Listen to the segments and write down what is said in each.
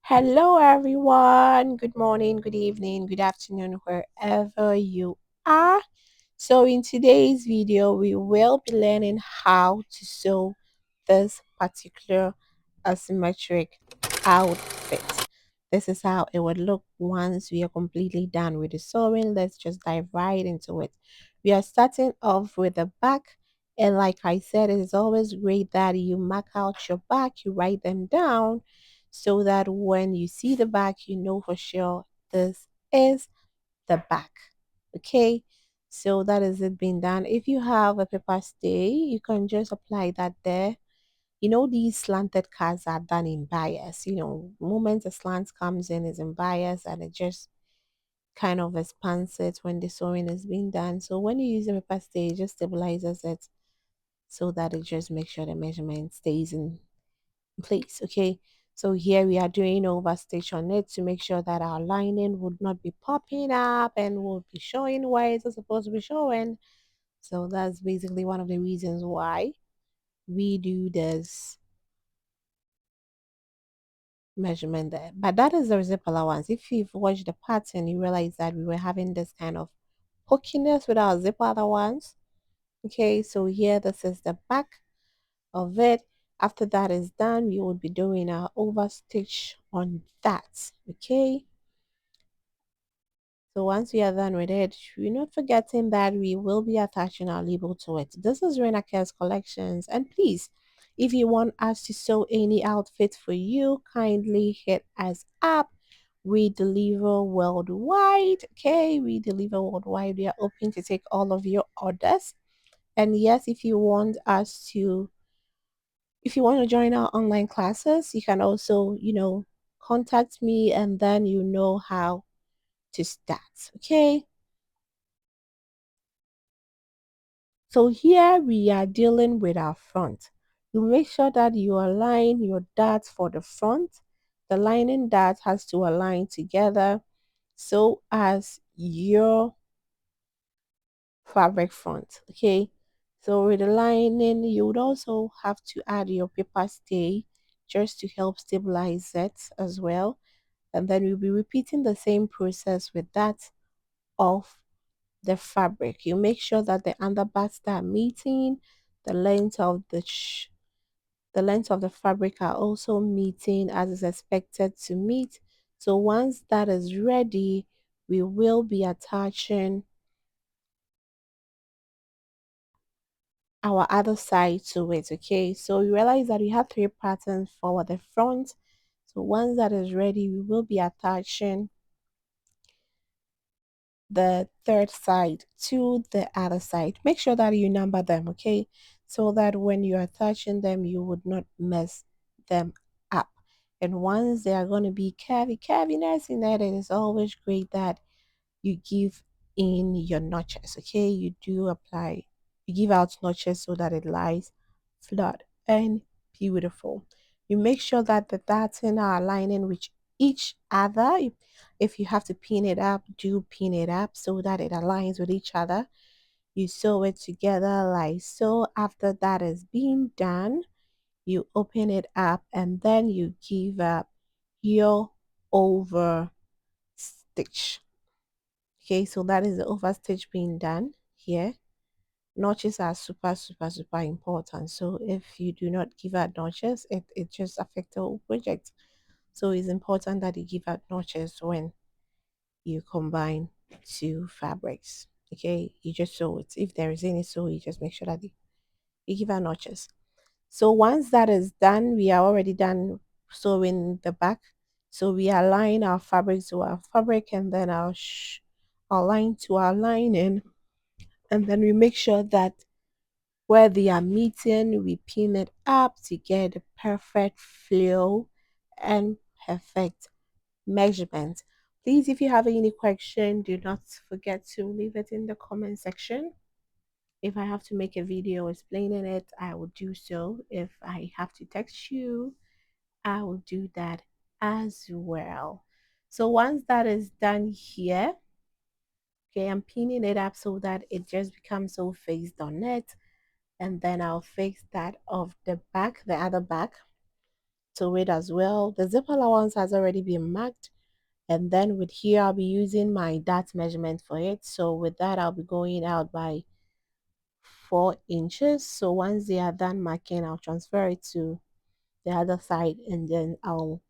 Hello, everyone. Good morning, good evening, good afternoon, wherever you are. So, in today's video, we will be learning how to sew this particular asymmetric outfit. This is how it would look once we are completely done with the sewing. Let's just dive right into it. We are starting off with the back. And like I said, it is always great that you mark out your back, you write them down so that when you see the back, you know for sure this is the back. Okay, so that is it being done. If you have a paper stay, you can just apply that there. You know, these slanted cards are done in bias. You know, moment the slant comes in is in bias and it just kind of expands it when the sewing is being done. So when you use a paper stay, it just stabilizes it so that it just makes sure the measurement stays in place. Okay, so here we are doing overstitch on it to make sure that our lining would not be popping up and will be showing where it's supposed to be showing. So that's basically one of the reasons why we do this measurement there. But that is the zip allowance. If you've watched the pattern, you realize that we were having this kind of pokiness with our zip allowance. Okay, so here this is the back of it. After that is done, we will be doing our overstitch on that. Okay, so once we are done with it, we're not forgetting that we will be attaching our label to it. This is Rena Care's collections, and please, if you want us to sew any outfit for you, kindly hit us up. We deliver worldwide. Okay, we deliver worldwide. We are open to take all of your orders. And yes, if you want to join our online classes, you can also, contact me and then you know how to start. Okay. So here we are dealing with our front. You make sure that you align your darts for the front. The lining dart has to align together so as your fabric front. Okay. So with the lining, you would also have to add your paper stay just to help stabilize it as well. And then we'll be repeating the same process with that of the fabric. You make sure that the underparts start meeting, the length of the length of the fabric are also meeting as is expected to meet. So once that is ready, we will be attaching our other side to it. Okay, so you realize that we have three patterns for the front. So once that is ready, we will be attaching the third side to the other side. Make sure that you number them, okay? So that when you're attaching them, you would not mess them up. And once they are going to be curviness in it, it is always great that you give in your notches, okay? You do apply, you give out notches so that it lies flat and beautiful. You make sure that the darting are aligning with each other. If you have to pin it up, do pin it up so that it aligns with each other. You sew it together like so. After that is being done, you open it up and then you give up your over stitch. Okay, so that is the over stitch being done here. Notches are super important. So if you do not give out notches, it just affects the whole project. So it's important that you give out notches when you combine two fabrics. Okay, you just sew it. If there is any sew, you just make sure that you give out notches. So once that is done, we are already done sewing the back. So we align our fabric to our fabric and then our line to our lining. And then we make sure that where they are meeting, we pin it up to get the perfect flow and perfect measurement. Please, if you have any question, do not forget to leave it in the comment section. If I have to make a video explaining it, I will do so. If I have to text you, I will do that as well. So once that is done here, okay, I'm pinning it up so that it just becomes so faced on it. And then I'll fix that of the back, the other back. to it as well. The zip allowance has already been marked. And then with here, I'll be using my dart measurement for it. So with that, I'll be going out by 4 inches. So once they are done marking, I'll transfer it to the other side and then I'll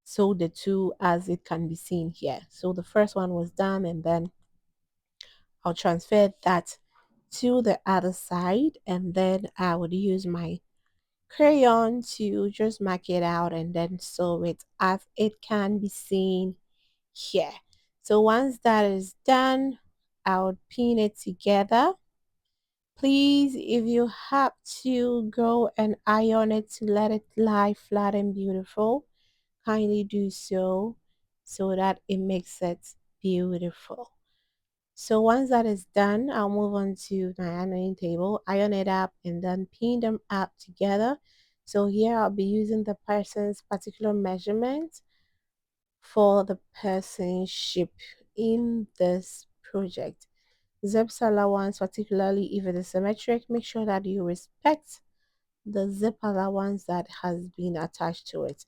sew the two as it can be seen here. So the first one was done and then I'll transfer that to the other side and then I would use my crayon to just mark it out and then sew it as it can be seen here. So once that is done, I would pin it together. Please, if you have to go and iron it to let it lie flat and beautiful, kindly do so that it makes it beautiful. So once that is done, I'll move on to my ironing table, iron it up and then pin them up together. So here I'll be using the person's particular measurement for the person shape in this project. Zips allowance, particularly if it is symmetric, make sure that you respect the zip allowance that has been attached to it.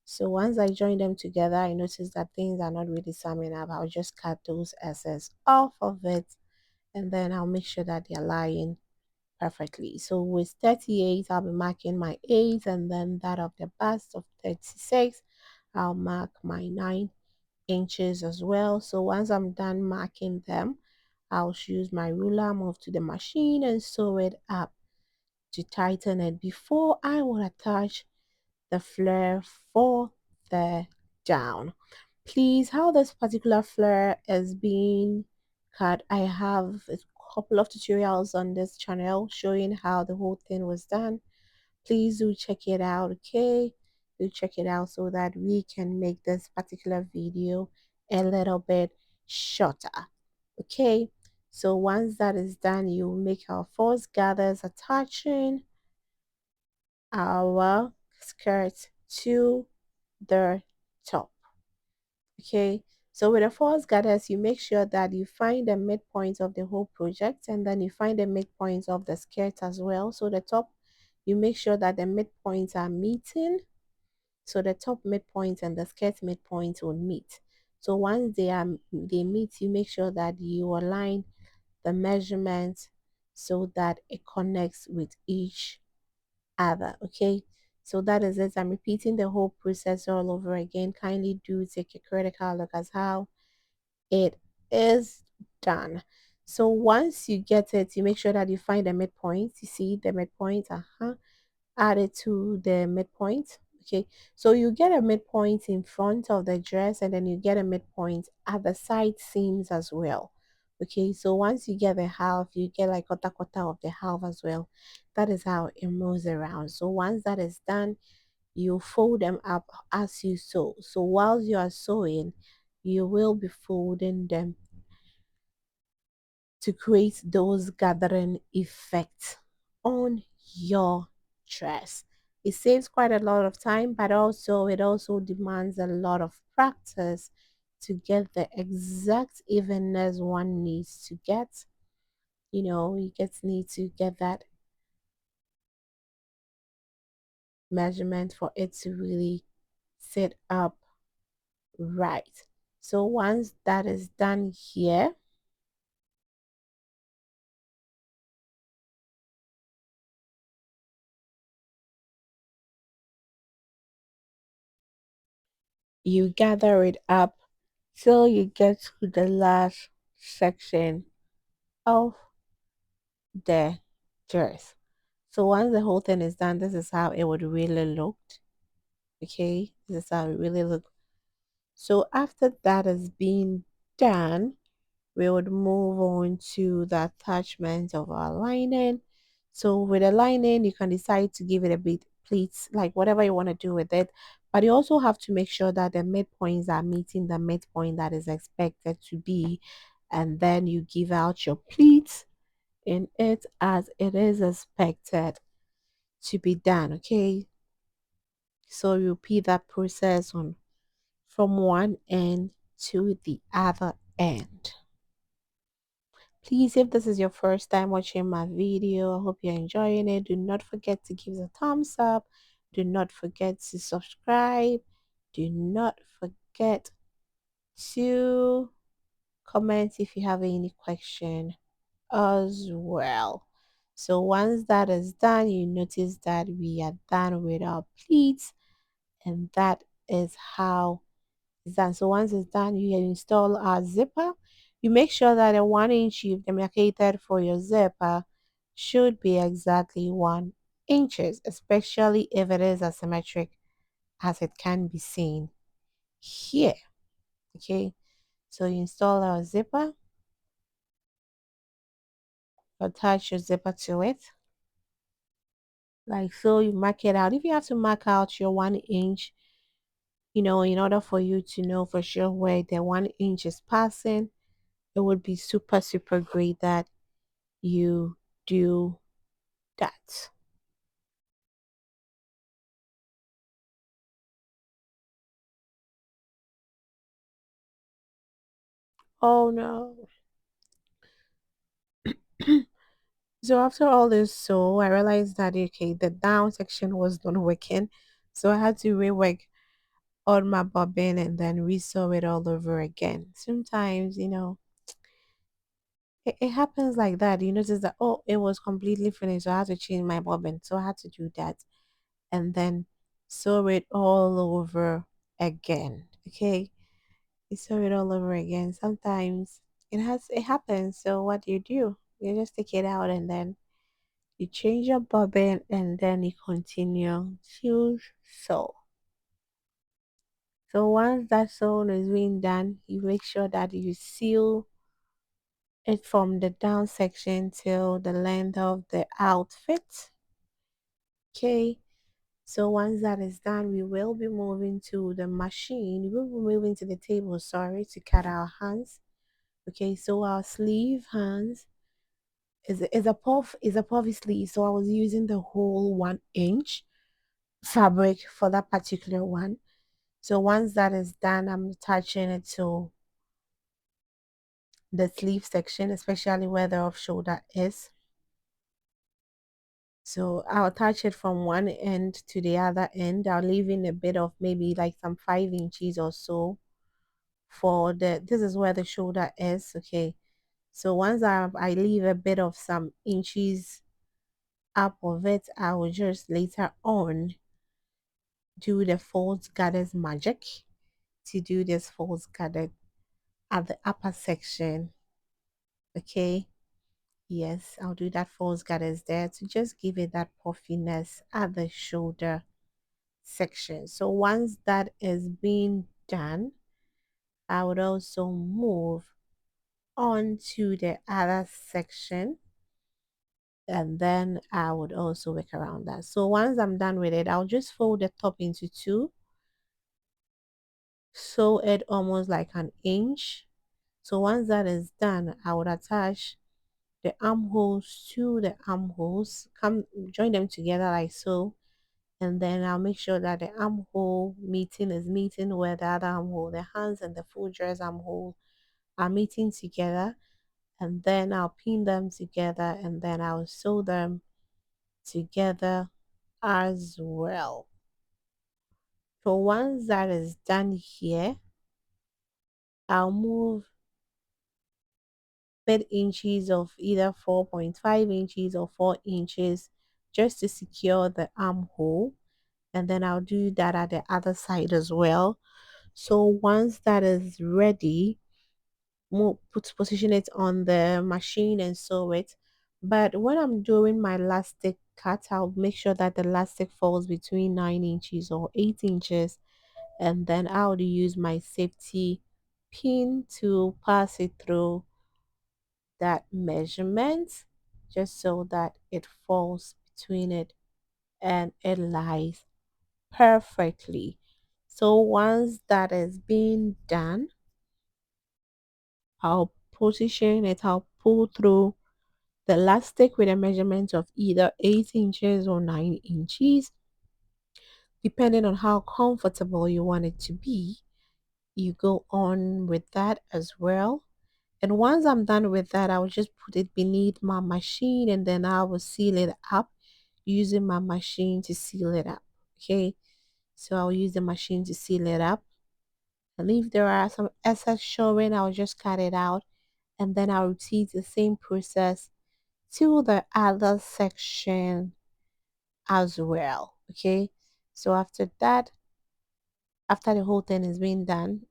So once I join them together, I notice that things are not really summing up. I'll just cut those excess off of it and then I'll make sure that they're lying perfectly. So with 38, I'll be marking my 8 and then that of the bust of 36, I'll mark my 9 inches as well. So once I'm done marking them, I'll use my ruler, move to the machine and sew it up to tighten it before I will attach the flare for the down. Please, how this particular flare is being cut, I have a couple of tutorials on this channel showing how the whole thing was done. Please do check it out, okay? Do check it out so that we can make this particular video a little bit shorter, okay? So once that is done, you make our false gathers attaching our skirt to the top, okay? So with the false gathers, you make sure that you find the midpoint of the whole project and then you find the midpoint of the skirt as well. So the top, you make sure that the midpoints are meeting. So the top midpoint and the skirt midpoint will meet. So once they meet, you make sure that you align the measurement so that it connects with each other, okay? So that is it. I'm repeating the whole process all over again. Kindly do take a critical look at how it is done. So once you get it, you make sure that you find the midpoint. You see the midpoint, add it to the midpoint, okay? So you get a midpoint in front of the dress and then you get a midpoint at the side seams as well, okay? So once you get the half, you get like quarter of the half as well. That is how it moves around. So once that is done, you fold them up as you sew. So while you are sewing, you will be folding them to create those gathering effects on your dress. It saves quite a lot of time, but also it also demands a lot of practice to get the exact evenness one needs to get. You know, you need to get that measurement for it to really sit up right. So once that is done here, you gather it up till you get to the last section of the dress. So once the whole thing is done, this is how it would really look. Okay, this is how it really look. So after that has been done, we would move on to the attachment of our lining. So with the lining, you can decide to give it a bit pleats, like whatever you want to do with it. But you also have to make sure that the midpoints are meeting the midpoint that is expected to be. And then you give out your pleats in it as it is expected to be done, okay? So you repeat that process on from one end to the other end. Please, if this is your first time watching my video, I hope you're enjoying it. Do not forget to give it a thumbs up Do not forget to subscribe. Do not forget to comment if you have any question as well. So once that is done, you notice that we are done with our pleats, and that is how it's done. So once it's done, you install our zipper. You make sure that the 1 inch you've demarcated for your zipper should be exactly 1 inches, especially if it is asymmetric as it can be seen here. Okay, so you install our zipper, attach your zipper to it. Like so, you mark it out. If you have to mark out your 1 inch, in order for you to know for sure where the 1 inch is passing, it would be super, super great that you do that. Oh no. So after all this, so I realized that okay, the down section was not working. So I had to rework on my bobbin and then resew it all over again. Sometimes, it happens like that. You notice that, oh, it was completely finished. So I had to change my bobbin. So I had to do that and then sew it all over again. Okay. You sew it all over again. Sometimes it happens. So what do? You just take it out and then you change your bobbin and then you continue to sew. So once that sewing is being done, you make sure that you seal it from the down section till the length of the outfit. Okay. So once that is done, we will be moving to the machine. We will be moving to the table, sorry, to cut our hands. Okay, so our sleeve hands is a puffy sleeve. So I was using the whole 1 inch fabric for that particular one. So once that is done, I'm attaching it to the sleeve section, especially where the off shoulder is. So I'll attach it from one end to the other end. I'll leave in a bit of maybe like some 5 inches or so for this is where the shoulder is. Okay. So once I leave a bit of some inches up of it, I will just later on do the false gathers magic to do this false gather at the upper section. Okay. Yes, I'll do that false gathers there to just give it that puffiness at the shoulder section. So once that is being done, I would also move on to the other section and then I would also work around that. So once I'm done with it, I'll just fold the top into two, sew it almost like an inch. So once that is done, I would attach the armholes to the armholes, come join them together like so, and then I'll make sure that the armhole meeting is meeting where the other armhole, the hands and the full dress armhole are meeting together, and then I'll pin them together and then I'll sew them together as well. So once that is done here, I'll move inches of either 4.5 inches or 4 inches just to secure the armhole, and then I'll do that at the other side as well. So once that is ready, position it on the machine and sew it. But when I'm doing my elastic cut, I'll make sure that the elastic falls between 9 inches or 8 inches, and then I'll use my safety pin to pass it through that measurement just so that it falls between it and it lies perfectly. So once that is being done, I'll position it, I'll pull through the elastic with a measurement of either 8 inches or 9 inches, depending on how comfortable you want it to be. You go on with that as well. And once I'm done with that, I will just put it beneath my machine and then I will seal it up using my machine to seal it up. Okay, so I'll use the machine to seal it up. And if there are some excess showing, I'll just cut it out, and then I'll repeat the same process to the other section as well. Okay, so after that, after the whole thing is being done,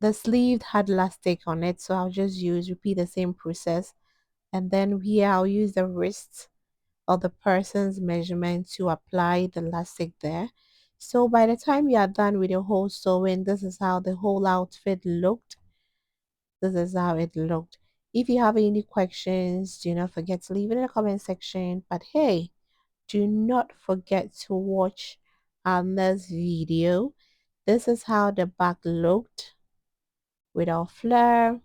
the sleeve had elastic on it, so I'll just repeat the same process, and then here I'll use the wrist or the person's measurement to apply the elastic there. So by the time you are done with your whole sewing, this is how the whole outfit looked. This is how it looked. If you have any questions, do not forget to leave it in the comment section. But hey, do not forget to watch our next video. This is how the back looked with our flare.